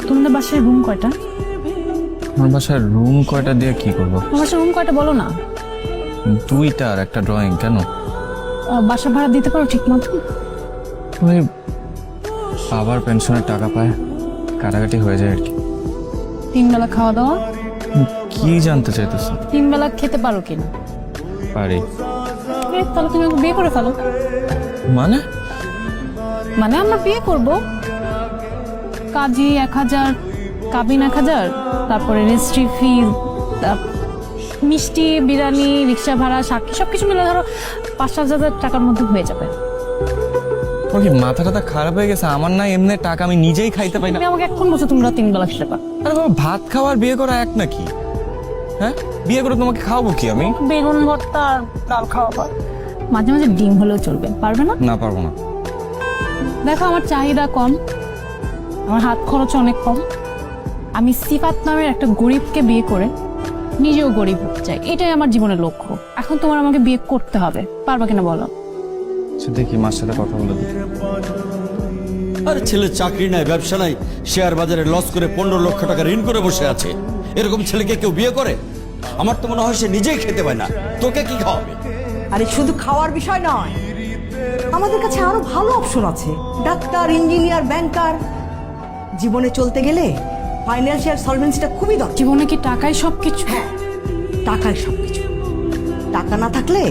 তোমাদের বাসায় রুম কয়টা? আমার বাসায় রুম কয়টা দিয়ে কি করবো? তোমার বাসায় রুম কয়টা বলো না। দুইটা আর একটা ড্রয়িং। কেন? বাসা ভাড়া দিতে পারো ঠিক মতো? ওই বাবার পেনশনের টাকা পায়, কাটাকাটি হয়ে যায় আর কি। 3 বেলা খাওয়া দাওয়া? কি জানতে চাইতেছ? 3 বেলা খেতে পারো কিনা? পারি। তাহলে তুমি আমাকে বিয়ে করে ফেলো। মানে? মানে আমরা বিয়ে করব, কাজী 1000, কাবিন 1000, তারপরে রেজিস্ট্রি ফি, মিষ্টি, বিরিয়ানি, রিক্সা ভাড়া, সাক্ষী সবকিছু মিলে ধরো 5-7 হাজার টাকার মধ্যে হয়ে যাবে। ওর কি মাথা টাথা খারাপ হয়ে গেছে? আমার না এমনি টাকা আমি নিজেই খাইতে পাই না। তুমি আমাকে এখন বলছো তোমরা 3 বেলা খেতে পারো? আরে বাবা, ভাত খাওয়া আর বিয়ে করা এক নাকি? হ্যাঁ, বিয়ে করে তোমাকে খাওয়াবো কি আমি? বেগুন ভর্তা আর ডাল খাওয়াবো, মাঝে মাঝে ডিম হলেও চলবে। পারবে না? না, পারবো না। দেখো আমার চাহিদা কম, আমার হাত খরচ অনেক কম। আমি সিফাত নামের একটা গরিবকে বিয়ে করে নিজেও গরিব হতে চাই, এটাই আমার জীবনের লক্ষ্য। এখন তোমার আমাকে বিয়ে করতে হবে, পারবা কিনা বলো? দেখি মার সাথে কথা বলে দিই। আরে ছেলে চাকরি নাই, ব্যবসা নাই, শেয়ার বাজারে লস করে 15 লক্ষ টাকা ঋণ করে বসে আছে। এরকম ছেলেকে কেউ বিয়ে করে? আমার তো মনে হয় সে নিজেই খেতে পায় না, তোকে কি খাওয়াবে? আরে শুধু খাওয়ার বিষয় নয়, আমাদের কাছে আরো ভালো অপশন আছে। ডাক্তার, ইঞ্জিনিয়ার, ব্যাংকার। জীবনে চলতে গেলে ফাইন্যান্সিয়াল সলভেন্সিটা খুবই দরকার। জীবনে কি টাকাই সবকিছু? হ্যাঁ, টাকাই সবকিছু। টাকা না থাকলে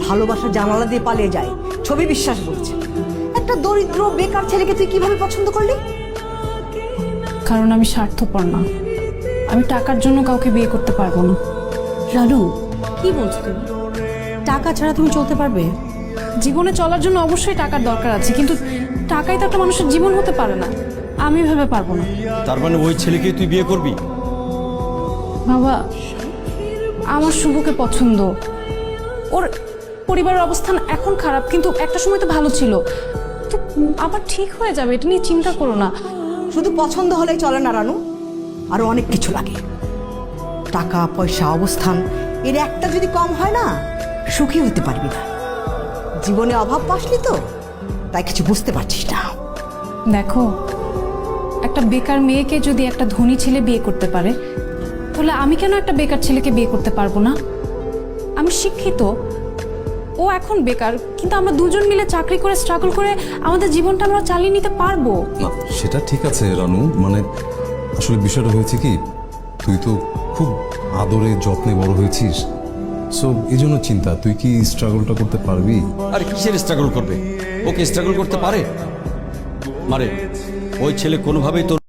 ভালোবাসা জানালা দিয়ে পালিয়ে যায়, ছবি বিশ্বাস বলছে। একটা দরিদ্র বেকার ছেলেকে তুই কিভাবে পছন্দ করলি? কারণ আমি স্বার্থপর না, আমি টাকার জন্য কাউকে বিয়ে করতে পারবো না। রানু, কি বলছো তুমি? টাকা ছাড়া তুমি চলতে পারবে? জীবনে চলার জন্য অবশ্যই টাকার দরকার আছে, কিন্তু টাকাই তো একটা মানুষের জীবন হতে পারে না। আমি ভেবে পারবো না। তার মানে ওই ছেলেকে তুই বিয়ে করবি? বাবা, আমার শুভকে পছন্দ। ওর পরিবারের অবস্থান এখন খারাপ, কিন্তু একটা সময় তো ভালো ছিল। তো আবার ঠিক হয়ে যাবে, এটা নিয়ে চিন্তা করো না। শুধু পছন্দ হলেই চলে না রানু, আরো অনেক কিছু লাগে। টাকা পয়সা, অবস্থান, এর একটা যদি কম হয় না, সুখী হতে পারবি না। জীবনে অভাব পাসনি তো, তাই কিছু বুঝতে পারছিস না। দেখো, একটা বেকার মেয়েকে যদি একটা ধনী ছেলে বিয়ে করতে পারে, তাহলে আমি কেন একটা বেকার ছেলেকে বিয়ে করতে পারবো না? আমি শিক্ষিত, ও এখন বেকার, কিন্তু আমরা দুজন মিলে চাকরি করে স্ট্রাগল করে আমাদের জীবনটা আমরা চালিয়ে নিতে পারবো। না, সেটা ঠিক আছে রানু, মানে আসলে বিষয়টা হয়েছে কি, তুই তো খুব আদরে যত্নে বড় হয়েছিস, সো এই জন্য চিন্তা, তুই কি স্ট্রাগলটা করতে পারবি? আর কিসের স্ট্রাগল করবে? ওকে স্ট্রাগল করতে পারে? মারে, ওই ছেলে কোনোভাবেই তোর